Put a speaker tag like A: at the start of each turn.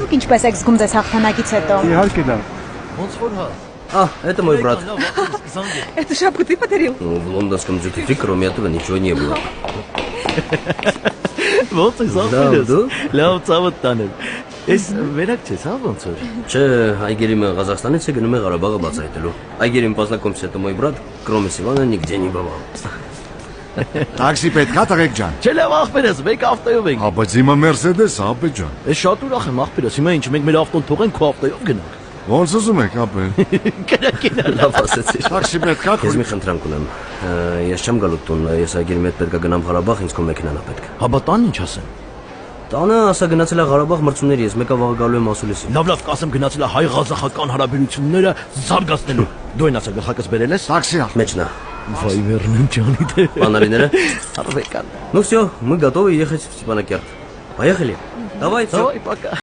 A: Դուք ինչպես եք զգում ձեզ հաղթանակից հետո։
B: Իհարկե լավ։
C: Это мой брат.
A: Эту шапку ты подарил?
C: В лондонском duty-free кроме этого ничего не было.
D: Ոնց է
C: Լավ,
D: զանգել։
C: դու։
D: Լավ ծավոտ տանել։ Էս վերակ չես, հա ոնց որ։
C: Չէ, այգերիմ Ղազախստանից է գնում է Ղարաբաղը բացահայտելու։ Այգերիմ познакомься, это мой брат, кроме Сивана нигде не бывал.
B: Տաքսի պետք է տղեկ ջան։
D: Չէ լավ ախպերս, մեկ ավտոյով ենք։
B: Բայց հիմա Mercedes է, ապե ջան։
D: Էս շատ ուրախ եմ ախպերս, հիմա ինչ մենք մեր ավտոն թողենք քո ավտոյով գնանք։
B: Ոնց ուզում եք, ապե։
D: Կրակին
C: Լավ ասեցիր։
B: Տաքսի պետք է
C: Ես մի խնդրանք ունեմ։ Ես չեմ գալու տուն, ես այգերիմ հետ պետք է գնամ Ղարաբաղ, ինձ քո մեքենան է պետք։
D: Հա բա տան ինչ ասեմ։
C: Տանը ասա գնացել է Ղարաբաղ մրցումների, ես մեկը վաղ գալու եմ ասուլիսի։
D: Լավ կասեմ գնացել է հայ-ղազախական հարաբերությունները զարգացնելու։ Դու այն ասա գլխակս բերել ես։
B: Տաքսի։
C: Մեջնա։
D: Վայ վերնեմ ջանի դե։
C: Панариները։
D: Արվեկան։
C: Ну все, мы готовы ехать в Степанакерт. Поехали. Давай, все.
D: Давай, пока.